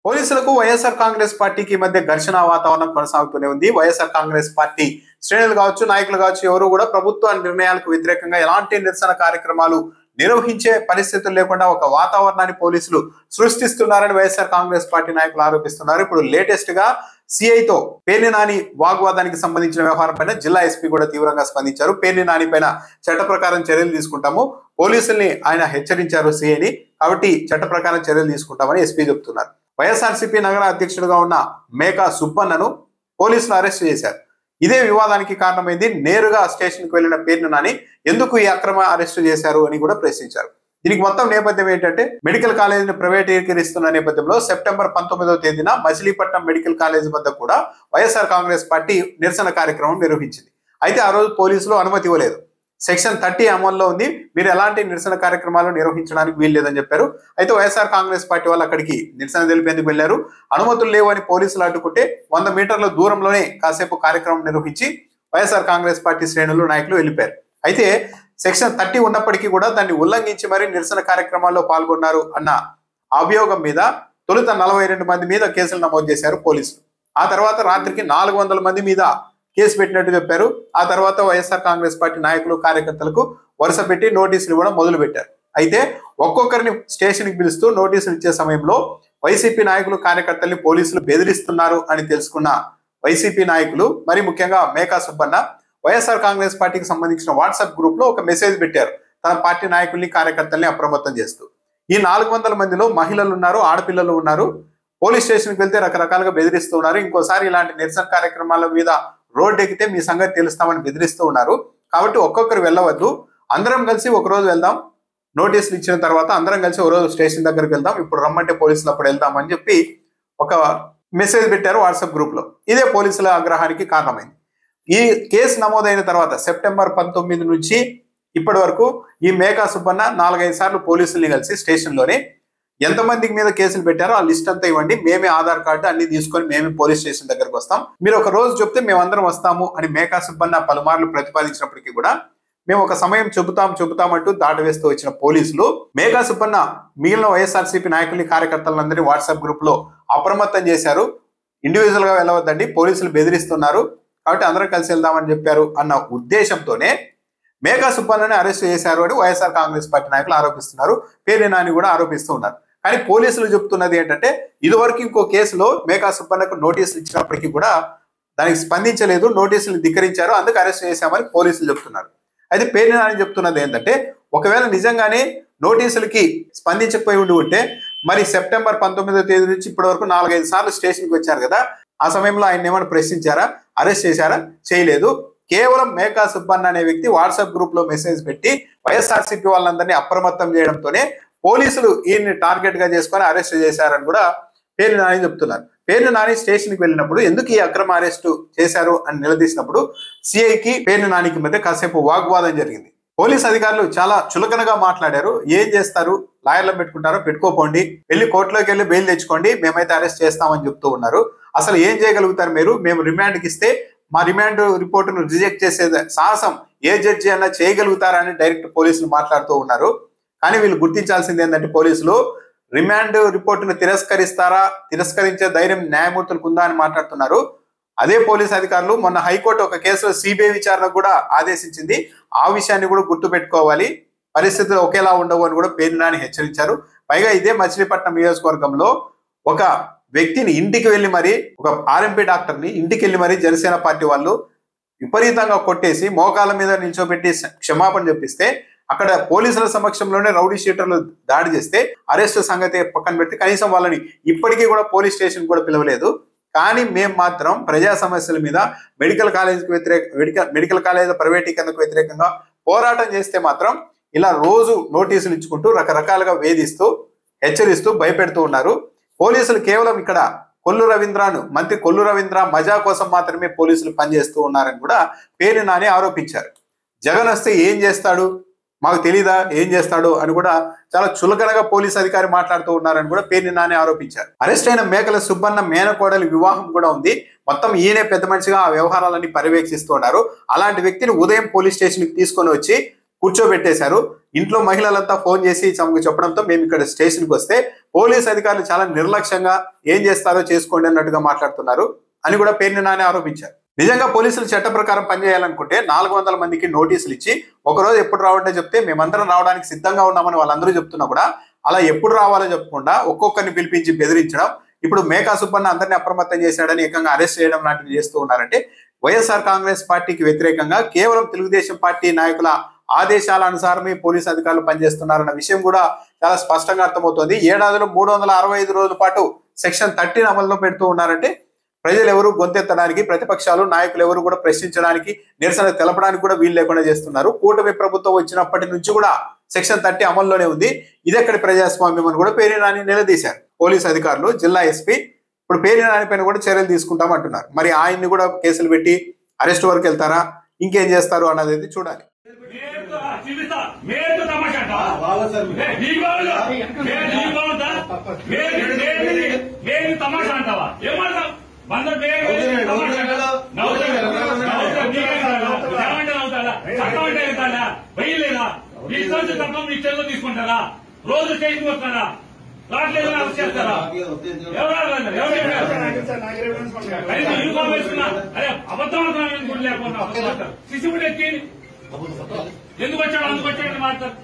పోలీసులకు వైఎస్ఆర్ కాంగ్రెస్ పార్టీకి మధ్య ఘర్షణ వాతావరణం కొనసాగుతూనే ఉంది. వైఎస్ఆర్ కాంగ్రెస్ పార్టీ శ్రేణులు కావచ్చు, నాయకులు కావచ్చు, ఎవరు కూడా ప్రభుత్వ నిర్ణయాలకు వ్యతిరేకంగా ఎలాంటి నిరసన కార్యక్రమాలు నిర్వహించే పరిస్థితులు లేకుండా ఒక వాతావరణాన్ని పోలీసులు సృష్టిస్తున్నారని వైఎస్ఆర్ కాంగ్రెస్ పార్టీ నాయకులు ఆరోపిస్తున్నారు. ఇప్పుడు లేటెస్ట్ గా సిఐతో పేర్ని నాని వాగ్వాదానికి సంబంధించిన వ్యవహారం పైన జిల్లా ఎస్పీ కూడా తీవ్రంగా స్పందించారు. పేర్ని నాని పైన చట్ట ప్రకారం చర్యలు తీసుకుంటాము, పోలీసుల్ని ఆయన హెచ్చరించారు సిఐని, కాబట్టి చట్ట ప్రకారం చర్యలు తీసుకుంటామని ఎస్పీ చెప్తున్నారు. వైఎస్ఆర్సీపీ నగర అధ్యక్షుడిగా ఉన్న మేకా సుబ్బన్నను పోలీసులు అరెస్ట్ చేశారు. ఇదే వివాదానికి కారణమైంది. నేరుగా స్టేషన్కి వెళ్లిన పేర్ని నాని ఎందుకు ఈ అక్రమ అరెస్టు చేశారు అని కూడా ప్రశ్నించారు. దీనికి మొత్తం నేపథ్యం ఏంటంటే, మెడికల్ కాలేజీని ప్రైవేటీకరిస్తున్న నేపథ్యంలో సెప్టెంబర్ 19వ తేదీన మచిలీపట్నం మెడికల్ కాలేజీ వద్ద కూడా వైఎస్ఆర్ కాంగ్రెస్ పార్టీ నిరసన కార్యక్రమం నిర్వహించింది. అయితే ఆ రోజు పోలీసులు అనుమతి ఇవ్వలేదు. సెక్షన్ 30 అమల్లో ఉంది, మీరు ఎలాంటి నిరసన కార్యక్రమాలు నిర్వహించడానికి వీల్లేదని చెప్పారు. అయితే వైఎస్ఆర్ కాంగ్రెస్ పార్టీ వాళ్ళు అక్కడికి నిరసన తెలిపేందుకు వెళ్లారు. అనుమతులు లేవు అని పోలీసులు అడ్డుకుంటే 100 మీటర్ల దూరంలోనే కాసేపు కార్యక్రమం నిర్వహించి వైఎస్ఆర్ కాంగ్రెస్ పార్టీ శ్రేణులు నాయకులు వెళ్ళిపోయారు. అయితే సెక్షన్ 30 ఉన్నప్పటికీ కూడా దాన్ని ఉల్లంఘించి మరీ నిరసన కార్యక్రమాల్లో పాల్గొన్నారు అన్న అభియోగం మీద తొలుత 42 మంది మీద కేసులు నమోదు చేశారు పోలీసులు. ఆ తర్వాత రాత్రికి 400 మంది మీద కేసు పెట్టినట్టు చెప్పారు. ఆ తర్వాత వైఎస్ఆర్ కాంగ్రెస్ పార్టీ నాయకులు, కార్యకర్తలకు వరుస పెట్టి నోటీసులు ఇవ్వడం మొదలు పెట్టారు. అయితే ఒక్కొక్కరిని స్టేషన్కి పిలుస్తూ నోటీసులు ఇచ్చే సమయంలో వైసీపీ నాయకులు, కార్యకర్తల్ని పోలీసులు బెదిరిస్తున్నారు అని తెలుసుకున్న వైసీపీ నాయకులు, మరి ముఖ్యంగా మేకా సుబ్బన్న, వైఎస్ఆర్ కాంగ్రెస్ పార్టీకి సంబంధించిన వాట్సాప్ గ్రూప్ లో ఒక మెసేజ్ పెట్టారు, తన పార్టీ నాయకుల్ని, కార్యకర్తల్ని అప్రమత్తం చేస్తూ. ఈ 400 మందిలో మహిళలు ఉన్నారు, ఆడపిల్లలు ఉన్నారు. పోలీస్ స్టేషన్కి వెళ్తే రకరకాలుగా బెదిరిస్తూ ఉన్నారు. ఇంకోసారి ఇలాంటి నిరసన కార్యక్రమాల మీద రోడ్డు ఎక్కితే మీ సంగతి తెలుస్తామని బెదిరిస్తూ ఉన్నారు. కాబట్టి ఒక్కొక్కరు వెళ్ళవద్దు, అందరం కలిసి ఒకరోజు వెళ్దాం, నోటీసులు ఇచ్చిన తర్వాత అందరం కలిసి ఒక రోజు స్టేషన్ దగ్గరికి వెళ్దాం, ఇప్పుడు రమ్మంటే పోలీసులు అప్పుడు వెళ్దాం అని చెప్పి ఒక మెసేజ్ పెట్టారు వాట్సాప్ గ్రూప్ లో. ఇదే పోలీసుల ఆగ్రహానికి కారణమైంది. ఈ కేసు నమోదైన తర్వాత సెప్టెంబర్ 19 నుంచి ఇప్పటి వరకు ఈ మేకా సుబ్బన్న 4-5 సార్లు పోలీసుల్ని కలిసి స్టేషన్లోనే ఎంతమందికి మీద కేసులు పెట్టారో ఆ లిస్ట్ అంతా ఇవ్వండి, మేమే ఆధార్ కార్డు అన్ని తీసుకొని మేమే పోలీస్ స్టేషన్ దగ్గరకు వస్తాం, మీరు ఒక రోజు చెప్తే మేమందరం వస్తాము అని మేకా సుబ్బన్న పలుమార్లు ప్రతిపాదించినప్పటికీ కూడా మేము ఒక సమయం చెబుతామంటూ దాటవేస్తూ వచ్చిన పోలీసులు మేకా సుబ్బన్న మిగిలిన వైఎస్ఆర్సీపీ నాయకుల్ని, కార్యకర్తలందరినీ వాట్సాప్ గ్రూప్ లో అప్రమత్తం చేశారు. ఇండివిజువల్ గా వెళ్ళవద్దండి, పోలీసులు బెదిరిస్తున్నారు, కాబట్టి అందరం కలిసి వెళ్దామని చెప్పారు అన్న ఉద్దేశంతోనే మేకా సుబ్బన్నని అరెస్ట్ చేశారు అని వైఎస్ఆర్ కాంగ్రెస్ పార్టీ నాయకులు ఆరోపిస్తున్నారు. పేర్ని నాని కూడా ఆరోపిస్తూ ఉన్నారు. కానీ పోలీసులు చెప్తున్నది ఏంటంటే, ఇదివరకు ఇంకో కేసులో మేకా సుబ్బన్నకు నోటీసులు ఇచ్చినప్పటికీ కూడా దానికి స్పందించలేదు, నోటీసులు ధిక్కరించారు, అందుకు అరెస్ట్ చేశామని పోలీసులు చెప్తున్నారు. అయితే పేర్ని నాని చెప్తున్నది ఏంటంటే, ఒకవేళ నిజంగానే నోటీసులకి స్పందించకపోయి ఉంటే మరి సెప్టెంబర్ 19వ తేదీ నుంచి ఇప్పటి వరకు 4-5 సార్లు స్టేషన్కి వచ్చారు కదా, ఆ సమయంలో ఆయన ఏమైనా ప్రశ్నించారా, అరెస్ట్ చేశారా? చేయలేదు. కేవలం మేకా సుబ్బన్న అనే వ్యక్తి వాట్సాప్ గ్రూప్ లో మెసేజ్ పెట్టి వైఎస్ఆర్సీపీ వాళ్ళందరినీ అప్రమత్తం చేయడంతోనే పోలీసులు ఈయన్ని టార్గెట్ గా చేసుకొని అరెస్ట్ చేశారని కూడా పేర్ని నాని చెప్తున్నారు. పేర్ని నాని స్టేషన్కి వెళ్ళినప్పుడు ఎందుకు ఈ అక్రమ అరెస్టు చేశారు అని నిలదీసినప్పుడు సిఐకి పేర్ని నానికి మధ్య కాసేపు వాగ్వాదం జరిగింది. పోలీస్ అధికారులు చాలా చులకనగా మాట్లాడారు. ఏం చేస్తారు, లాయర్లను పెట్టుకుంటారో పెట్టుకోపోండి, వెళ్ళి కోర్టులోకి వెళ్ళి బెయిల్ తెచ్చుకోండి, మేమైతే అరెస్ట్ చేస్తామని చెప్తూ ఉన్నారు. అసలు ఏం చేయగలుగుతారు మీరు, మేము రిమాండ్కి ఇస్తే మా రిమాండ్ రిపోర్టును రిజెక్ట్ చేసే సాహసం ఏ జడ్జి అన్నా చేయగలుగుతారా అని డైరెక్ట్ పోలీసులు మాట్లాడుతూ ఉన్నారు. కానీ వీళ్ళు గుర్తించాల్సింది ఏంటంటే, పోలీసులు రిమాండ్ రిపోర్టును తిరస్కరించే ధైర్యం న్యాయమూర్తులకు ఉందా అని మాట్లాడుతున్నారు. అదే పోలీస్ అధికారులు మొన్న హైకోర్టు ఒక కేసులో సిబిఐ విచారణ కూడా ఆదేశించింది. ఆ విషయాన్ని కూడా గుర్తు పెట్టుకోవాలి, పరిస్థితులు ఒకేలా ఉండవు అని కూడా పేర్ని నాని హెచ్చరించారు. పైగా ఇదే మచిలీపట్నం నియోజకవర్గంలో ఒక వ్యక్తిని ఇంటికి వెళ్ళి మరి, ఒక ఆర్ఎంపీ డాక్టర్ని ఇంటికి వెళ్ళి మరి జనసేన పార్టీ వాళ్ళు విపరీతంగా కొట్టేసి మోకాల మీద నిల్చోబెట్టి క్షమాపణ చెప్పిస్తే, అక్కడ పోలీసుల సమక్షంలోనే రౌడీ షీటర్లు దాడి చేస్తే అరెస్ట్ సంగతి పక్కన పెడితే కనీసం వాళ్ళని ఇప్పటికీ కూడా పోలీస్ స్టేషన్ కూడా పిలవలేదు. కానీ మేము మాత్రం ప్రజా సమస్యల మీద, మెడికల్ కాలేజీల ప్రైవేటీకరణకు వ్యతిరేకంగా పోరాటం చేస్తే మాత్రం ఇలా రోజు నోటీసులు ఇచ్చుకుంటూ రకరకాలుగా వేధిస్తూ, హెచ్చరిస్తూ, భయపెడుతూ ఉన్నారు. పోలీసులు కేవలం ఇక్కడ మంత్రి కొల్లు రవీంద్ర మజా కోసం మాత్రమే పోలీసులు పనిచేస్తూ ఉన్నారని కూడా పేర్ని నాని ఆరోపించారు. జగన్ వస్తే ఏం చేస్తాడు మాకు తెలీదా, ఏం చేస్తాడు అని కూడా చాలా చులకనగా పోలీస్ అధికారి మాట్లాడుతూ ఉన్నారని కూడా పేర్ని నాని ఆరోపించారు. అరెస్ట్ అయిన మేకల సుబ్బన్న మేనకోడలి వివాహం కూడా ఉంది. మొత్తం ఈయనే పెద్ద మనిషిగా ఆ వ్యవహారాలన్నీ పర్యవేక్షిస్తూ ఉన్నారు. అలాంటి వ్యక్తిని ఉదయం పోలీస్ స్టేషన్కి తీసుకొని వచ్చి కూర్చోబెట్టేశారు. ఇంట్లో మహిళలంతా ఫోన్ చేసి తమకు చెప్పడంతో మేము ఇక్కడ స్టేషన్కి వస్తే పోలీస్ అధికారులు చాలా నిర్లక్ష్యంగా ఏం చేస్తారో చేసుకోండి అన్నట్టుగా మాట్లాడుతున్నారు అని కూడా పేర్ని నాని ఆరోపించారు. నిజంగా పోలీసులు చట్ట ప్రకారం పనిచేయాలనుకుంటే 400 మందికి నోటీసులు ఇచ్చి ఒకరోజు ఎప్పుడు రావాలంటే చెప్తే మేమందరం రావడానికి సిద్ధంగా ఉన్నామని వాళ్ళందరూ చెప్తున్నా కూడా అలా ఎప్పుడు రావాలో చెప్పకుండా ఒక్కొక్కరిని పిలిపించి బెదిరించడం, ఇప్పుడు మేకా సుబ్బన్న అందరినీ అప్రమత్తం చేశాడని ఏకంగా అరెస్ట్ చేయడం లాంటివి చేస్తూ ఉన్నారంటే వైఎస్ఆర్ కాంగ్రెస్ పార్టీకి వ్యతిరేకంగా కేవలం తెలుగుదేశం పార్టీ నాయకుల ఆదేశాల అనుసారమే పోలీసు అధికారులు పనిచేస్తున్నారన్న విషయం కూడా చాలా స్పష్టంగా అర్థమవుతోంది. ఏడాదిలో 365 రోజుల పాటు సెక్షన్ 13 అమల్లో పెడుతూ ఉన్నారంటే ప్రజలు ఎవరు గొంతెత్తడానికి, ప్రతిపక్షాలు నాయకులు ఎవరు కూడా ప్రశ్నించడానికి, నిరసన తెలపడానికి కూడా వీలు లేకుండా చేస్తున్నారు. కూటమి ప్రభుత్వం వచ్చినప్పటి నుంచి కూడా సెక్షన్ 30 అమల్లోనే ఉంది. ఇదెక్కడి ప్రజాస్వామ్యం అని కూడా పేర్ని నాని నిలదీశారు. పోలీసు అధికారులు, జిల్లా ఎస్పీ ఇప్పుడు పేర్ని నాని పైన కూడా చర్యలు తీసుకుంటామంటున్నారు. మరి ఆయన్ని కూడా కేసులు పెట్టి అరెస్ట్ వరకు వెళ్తారా, ఇంకేం చేస్తారు అన్నది అయితే చూడాలి. తీసుకుంటారా? రోజు స్టేషన్ వస్తారా? రావట్లేదు అరెస్ట్ చేస్తారా? యూనిఫామ్ వేసుకున్నా అదే అబద్ధం లేకుండా శిశువుడు ఎక్కి ఎందుకు వచ్చాడు అందుకు వచ్చాడని మాట్లాడతారు.